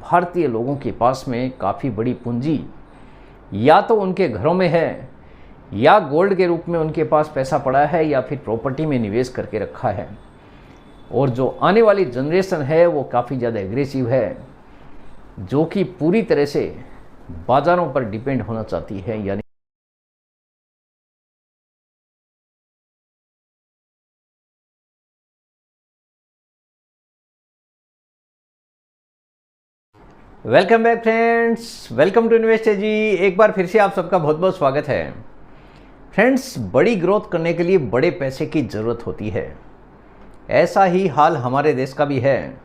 भारतीय लोगों के पास में काफ़ी बड़ी पूंजी या तो उनके घरों में है, या गोल्ड के रूप में उनके पास पैसा पड़ा है, या फिर प्रॉपर्टी में निवेश करके रखा है। और जो आने वाली जनरेशन है वो काफ़ी ज़्यादा एग्रेसिव है, जो कि पूरी तरह से बाज़ारों पर डिपेंड होना चाहती है। यानी welcome back friends, welcome to investor ji. एक बार फिर से आप सबका बहुत बहुत स्वागत है। फ्रेंड्स, बड़ी ग्रोथ करने के लिए बड़े पैसे की ज़रूरत होती है। ऐसा ही हाल हमारे देश का भी है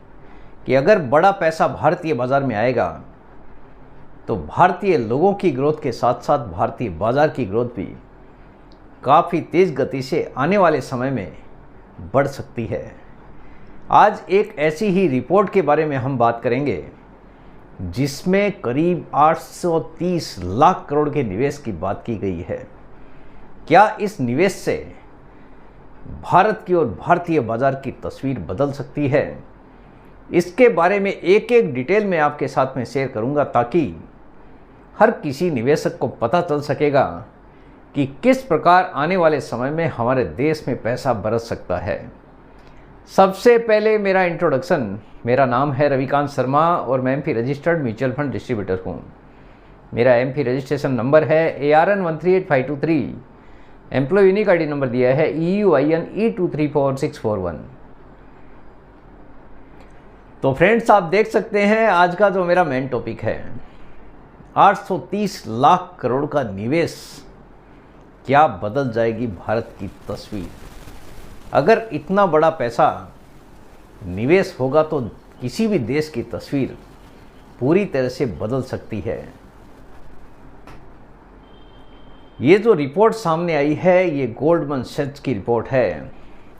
कि अगर बड़ा पैसा भारतीय बाज़ार में आएगा तो भारतीय लोगों की ग्रोथ के साथ साथ भारतीय बाज़ार की ग्रोथ भी काफ़ी तेज़ गति से आने वाले समय में बढ़ सकती है। आज एक ऐसी ही रिपोर्ट के बारे में हम बात करेंगे जिसमें करीब 830 लाख करोड़ के निवेश की बात की गई है। क्या इस निवेश से भारत की और भारतीय बाजार की तस्वीर बदल सकती है? इसके बारे में एक एक डिटेल में आपके साथ में शेयर करूंगा, ताकि हर किसी निवेशक को पता चल सकेगा कि किस प्रकार आने वाले समय में हमारे देश में पैसा बरस सकता है। सबसे पहले मेरा इंट्रोडक्शन, मेरा नाम है रविकांत शर्मा और मैं AMFI registered mutual fund distributor हूँ। मेरा एमपी रजिस्ट्रेशन नंबर है ARN 138523। Employ unique ID number दिया है EUIN E234641। तो फ्रेंड्स, आप देख सकते हैं आज का जो मेरा मेन टॉपिक है, 830 लाख करोड़ का निवेश, क्या बदल जाएगी भारत की तस्वीर? अगर इतना बड़ा पैसा निवेश होगा तो किसी भी देश की तस्वीर पूरी तरह से बदल सकती है। ये जो रिपोर्ट सामने आई है ये गोल्डमैन सैच्स की रिपोर्ट है,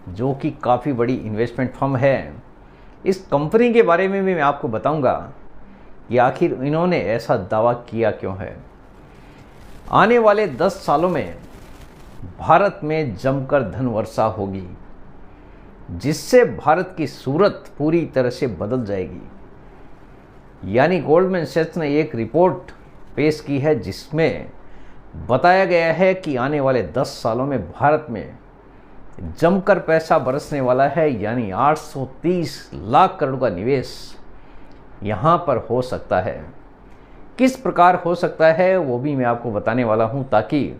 जो कि काफ़ी बड़ी इन्वेस्टमेंट फर्म है। इस कंपनी के बारे में भी मैं आपको बताऊंगा कि आखिर इन्होंने ऐसा दावा किया क्यों है। आने वाले 10 सालों में भारत में जमकर धन वर्षा होगी, जिससे भारत की सूरत पूरी तरह से बदल जाएगी। यानी गोल्डमैन सैच्स ने एक रिपोर्ट पेश की है जिसमें बताया गया है कि आने वाले 10 सालों में भारत में जमकर पैसा बरसने वाला है। यानी 830 लाख करोड़ का निवेश यहाँ पर हो सकता है। किस प्रकार हो सकता है वो भी मैं आपको बताने वाला हूँ, ताकि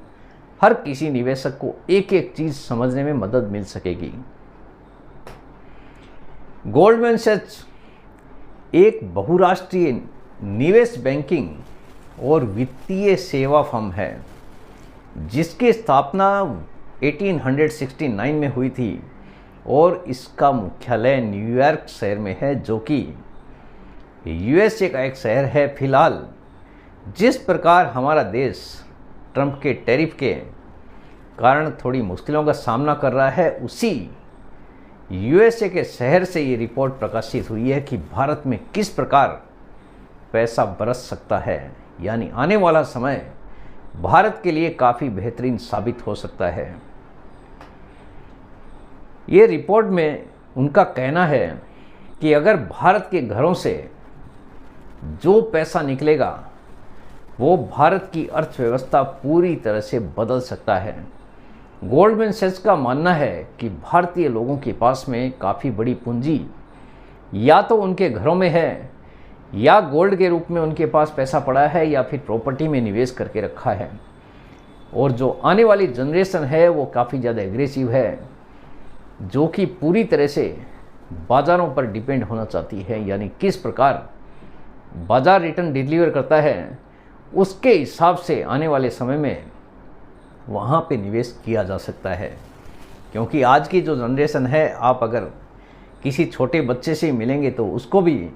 हर किसी निवेशक को एक एक चीज़ समझने में मदद मिल सकेगी। गोल्डमैन सैच्स एक बहुराष्ट्रीय निवेश बैंकिंग और वित्तीय सेवा फर्म है, जिसकी स्थापना 1869 में हुई थी और इसका मुख्यालय न्यूयॉर्क शहर में है, जो कि USA का एक शहर है। फिलहाल जिस प्रकार हमारा देश ट्रंप के टैरिफ के कारण थोड़ी मुश्किलों का सामना कर रहा है, उसी USA के शहर से ये रिपोर्ट प्रकाशित हुई है कि भारत में किस प्रकार पैसा बरस सकता है। यानी आने वाला समय भारत के लिए काफ़ी बेहतरीन साबित हो सकता है। ये रिपोर्ट में उनका कहना है कि अगर भारत के घरों से जो पैसा निकलेगा वो भारत की अर्थव्यवस्था पूरी तरह से बदल सकता है। गोल्डमैन सैच्स का मानना है कि भारतीय लोगों के पास में काफ़ी बड़ी पूंजी या तो उनके घरों में है, या गोल्ड के रूप में उनके पास पैसा पड़ा है, या फिर प्रॉपर्टी में निवेश करके रखा है। और जो आने वाली जनरेशन है वो काफ़ी ज़्यादा एग्रेसिव है, जो कि पूरी तरह से बाज़ारों पर डिपेंड होना चाहती है। यानी किस प्रकार बाज़ार रिटर्न डिलीवर करता है, उसके हिसाब से आने वाले समय में वहाँ पे निवेश किया जा सकता है। क्योंकि आज की जो जनरेशन है, आप अगर किसी छोटे बच्चे से मिलेंगे तो उसको भी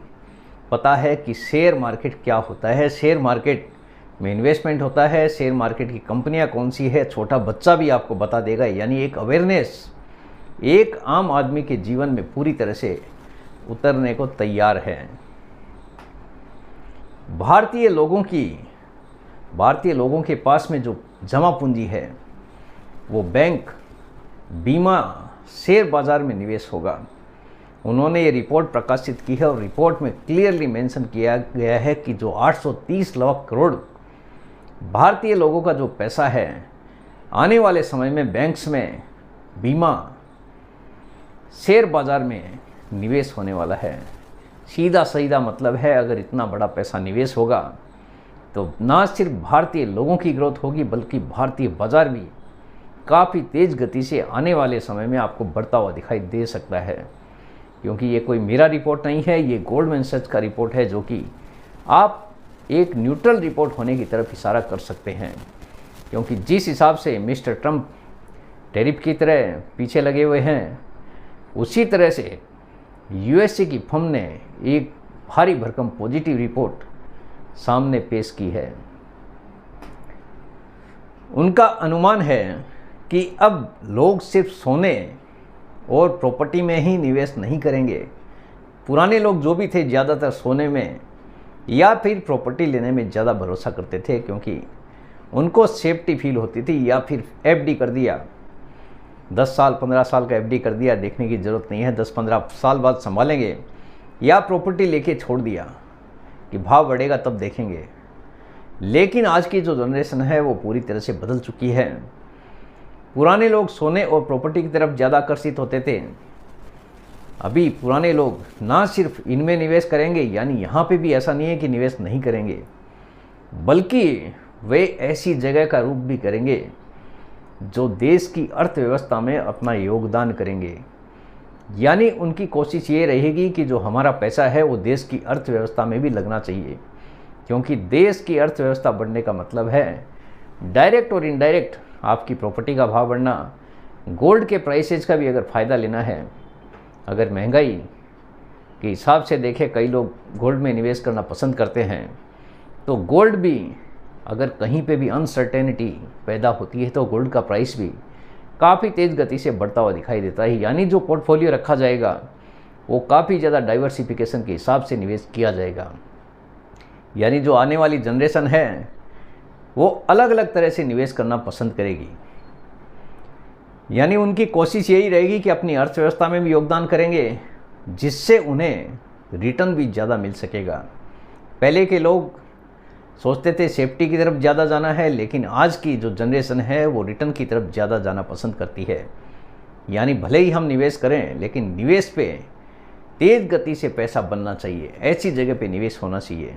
पता है कि शेयर मार्केट क्या होता है, शेयर मार्केट में इन्वेस्टमेंट होता है, शेयर मार्केट की कंपनियां कौन सी है, छोटा बच्चा भी आपको बता देगा। यानी एक अवेयरनेस एक आम आदमी के जीवन में पूरी तरह से उतरने को तैयार है। भारतीय लोगों के पास में जो जमा पूंजी है वो बैंक, बीमा, शेयर बाज़ार में निवेश होगा। उन्होंने ये रिपोर्ट प्रकाशित की है और रिपोर्ट में क्लियरली मेंशन किया गया है कि जो 830 लाख करोड़ भारतीय लोगों का जो पैसा है आने वाले समय में बैंक्स में, बीमा, शेयर बाज़ार में निवेश होने वाला है। सीधा सीधा मतलब है, अगर इतना बड़ा पैसा निवेश होगा तो ना सिर्फ भारतीय लोगों की ग्रोथ होगी बल्कि भारतीय बाज़ार भी काफ़ी तेज़ गति से आने वाले समय में आपको बढ़ता हुआ दिखाई दे सकता है। क्योंकि ये कोई मेरा रिपोर्ट नहीं है, ये गोल्डमैन सैच्स का रिपोर्ट है, जो कि आप एक न्यूट्रल रिपोर्ट होने की तरफ इशारा कर सकते हैं। क्योंकि जिस हिसाब से मिस्टर ट्रंप टैरिफ की तरह पीछे लगे हुए हैं, उसी तरह से यूएसए की फर्म ने एक भारी भरकम पॉजिटिव रिपोर्ट सामने पेश की है। उनका अनुमान है कि अब लोग सिर्फ सोने और प्रॉपर्टी में ही निवेश नहीं करेंगे। पुराने लोग जो भी थे ज़्यादातर सोने में या फिर प्रॉपर्टी लेने में ज़्यादा भरोसा करते थे, क्योंकि उनको सेफ्टी फील होती थी। या फिर एफडी कर दिया, 10 साल 15 साल का एफडी कर दिया, देखने की ज़रूरत नहीं है, 10-15 साल बाद संभालेंगे। या प्रॉपर्टी लेके छोड़ दिया कि भाव बढ़ेगा तब देखेंगे। लेकिन आज की जो जनरेशन है वो पूरी तरह से बदल चुकी है। पुराने लोग सोने और प्रॉपर्टी की तरफ ज़्यादा आकर्षित होते थे। अभी पुराने लोग ना सिर्फ इनमें निवेश करेंगे, यानी यहाँ पे भी ऐसा नहीं है कि निवेश नहीं करेंगे, बल्कि वे ऐसी जगह का रूप भी करेंगे जो देश की अर्थव्यवस्था में अपना योगदान करेंगे। यानी उनकी कोशिश ये रहेगी कि जो हमारा पैसा है वो देश की अर्थव्यवस्था में भी लगना चाहिए। क्योंकि देश की अर्थव्यवस्था बढ़ने का मतलब है डायरेक्ट और इनडायरेक्ट आपकी प्रॉपर्टी का भाव बढ़ना। गोल्ड के प्राइसेज का भी अगर फ़ायदा लेना है, अगर महंगाई के हिसाब से देखें, कई लोग गोल्ड में निवेश करना पसंद करते हैं, तो गोल्ड भी अगर कहीं पे भी अनसर्टेनिटी पैदा होती है तो गोल्ड का प्राइस भी काफ़ी तेज़ गति से बढ़ता हुआ दिखाई देता है। यानी जो पोर्टफोलियो रखा जाएगा वो काफ़ी ज़्यादा डाइवर्सिफिकेशन के हिसाब से निवेश किया जाएगा। यानी जो आने वाली जनरेशन है वो अलग अलग तरह से निवेश करना पसंद करेगी। यानी उनकी कोशिश यही रहेगी कि अपनी अर्थव्यवस्था में भी योगदान करेंगे, जिससे उन्हें रिटर्न भी ज़्यादा मिल सकेगा। पहले के लोग सोचते थे सेफ्टी की तरफ ज़्यादा जाना है, लेकिन आज की जो जनरेशन है वो रिटर्न की तरफ ज़्यादा जाना पसंद करती है। यानी भले ही हम निवेश करें, लेकिन निवेश पे तेज़ गति से पैसा बनना चाहिए, ऐसी जगह पे निवेश होना चाहिए।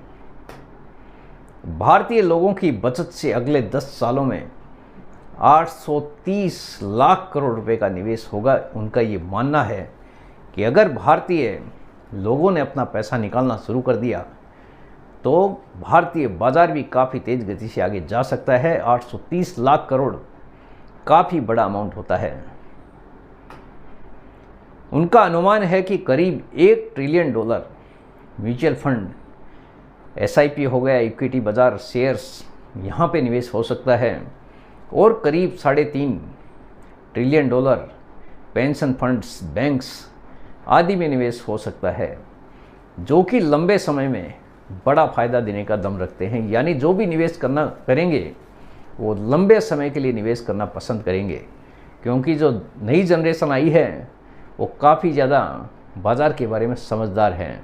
भारतीय लोगों की बचत से अगले 10 सालों में 830 लाख करोड़ रुपए का निवेश होगा। उनका ये मानना है कि अगर भारतीय लोगों ने अपना पैसा निकालना शुरू कर दिया तो भारतीय बाजार भी काफ़ी तेज़ गति से आगे जा सकता है। 830 लाख करोड़ काफ़ी बड़ा अमाउंट होता है। उनका अनुमान है कि करीब $1 ट्रिलियन म्यूचुअल फंड, एसआईपी हो गया, इक्विटी बाजार, शेयर्स, यहाँ पे निवेश हो सकता है। और करीब $3.5 ट्रिलियन पेंशन फंड्स, बैंक्स आदि में निवेश हो सकता है, जो कि लंबे समय में बड़ा फ़ायदा देने का दम रखते हैं। यानी जो भी निवेश करेंगे वो लंबे समय के लिए निवेश करना पसंद करेंगे, क्योंकि जो नई जनरेशन आई है वो काफ़ी ज़्यादा बाज़ार के बारे में समझदार हैं।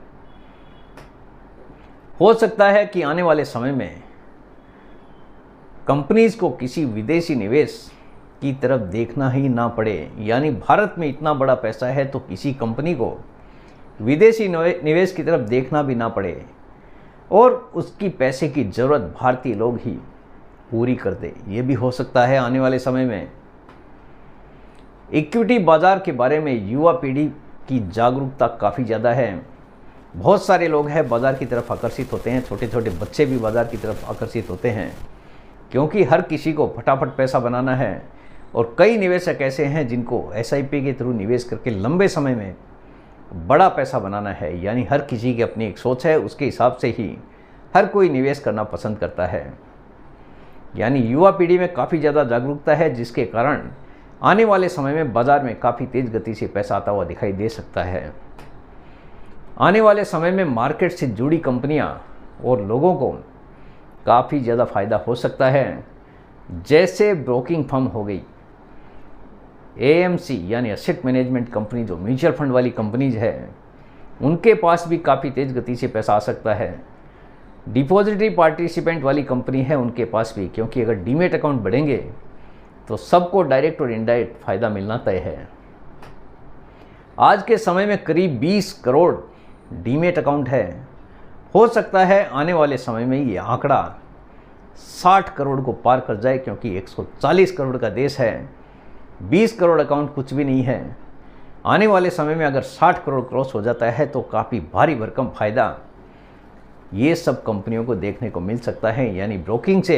हो सकता है कि आने वाले समय में कंपनीज़ को किसी विदेशी निवेश की तरफ देखना ही ना पड़े। यानी भारत में इतना बड़ा पैसा है तो किसी कंपनी को विदेशी निवेश की तरफ देखना भी ना पड़े और उसकी पैसे की ज़रूरत भारतीय लोग ही पूरी कर दे। ये भी हो सकता है आने वाले समय में। इक्विटी बाज़ार के बारे में युवा पीढ़ी की जागरूकता काफ़ी ज़्यादा है। बहुत सारे लोग हैं बाज़ार की तरफ आकर्षित होते हैं, छोटे छोटे बच्चे भी बाज़ार की तरफ आकर्षित होते हैं, क्योंकि हर किसी को फटाफट पैसा बनाना है। और कई निवेशक ऐसे हैं जिनको एसआईपी के थ्रू निवेश करके लंबे समय में बड़ा पैसा बनाना है। यानी हर किसी की अपनी एक सोच है, उसके हिसाब से ही हर कोई निवेश करना पसंद करता है। यानी युवा पीढ़ी में काफ़ी ज़्यादा जागरूकता है, जिसके कारण आने वाले समय में बाज़ार में काफ़ी तेज़ गति से पैसा आता हुआ दिखाई दे सकता है। आने वाले समय में मार्केट से जुड़ी कंपनियां और लोगों को काफ़ी ज़्यादा फ़ायदा हो सकता है। जैसे ब्रोकिंग फर्म हो गई, एएमसी यानी एसेट मैनेजमेंट कंपनी, जो म्यूचुअल फंड वाली कंपनीज है, उनके पास भी काफ़ी तेज़ गति से पैसा आ सकता है। डिपॉजिटरी पार्टिसिपेंट वाली कंपनी है उनके पास भी, क्योंकि अगर डीमेट अकाउंट बढ़ेंगे तो सबको डायरेक्ट और इनडायरेक्ट फ़ायदा मिलना तय है। आज के समय में करीब 20 करोड़ डीमेट अकाउंट है। हो सकता है आने वाले समय में ये आंकड़ा 60 करोड़ को पार कर जाए, क्योंकि 140 करोड़ का देश है। 20 करोड़ अकाउंट कुछ भी नहीं है। आने वाले समय में अगर 60 करोड़ क्रॉस हो जाता है तो काफ़ी भारी भरकम फ़ायदा ये सब कंपनियों को देखने को मिल सकता है। यानी ब्रोकिंग से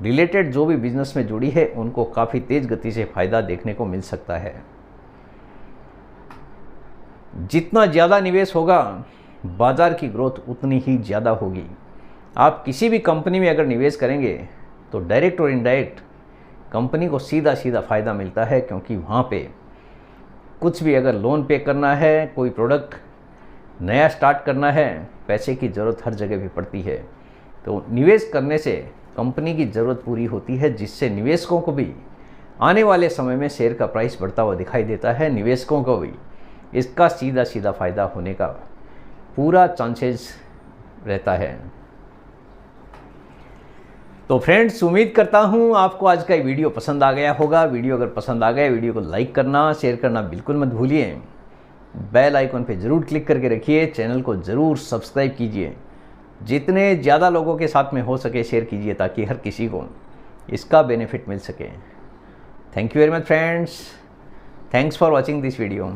रिलेटेड जो भी बिजनेस में जुड़ी है उनको काफ़ी तेज़ गति से फ़ायदा देखने को मिल सकता है। जितना ज़्यादा निवेश होगा बाज़ार की ग्रोथ उतनी ही ज़्यादा होगी। आप किसी भी कंपनी में अगर निवेश करेंगे तो डायरेक्ट और इनडायरेक्ट कंपनी को सीधा सीधा फ़ायदा मिलता है, क्योंकि वहाँ पे कुछ भी अगर लोन पे करना है, कोई प्रोडक्ट नया स्टार्ट करना है, पैसे की ज़रूरत हर जगह भी पड़ती है। तो निवेश करने से कंपनी की ज़रूरत पूरी होती है, जिससे निवेशकों को भी आने वाले समय में शेयर का प्राइस बढ़ता हुआ दिखाई देता है। निवेशकों को भी इसका सीधा सीधा फ़ायदा होने का पूरा चांसेस रहता है। तो फ्रेंड्स, उम्मीद करता हूँ आपको आज का ये वीडियो पसंद आ गया होगा। वीडियो अगर पसंद आ गया, वीडियो को लाइक करना, शेयर करना बिल्कुल मत भूलिए। बेल आइकन पे ज़रूर क्लिक करके रखिए। चैनल को ज़रूर सब्सक्राइब कीजिए। जितने ज़्यादा लोगों के साथ में हो सके शेयर कीजिए, ताकि हर किसी को इसका बेनिफिट मिल सके। Thank you very much friends. Thanks for watching this video.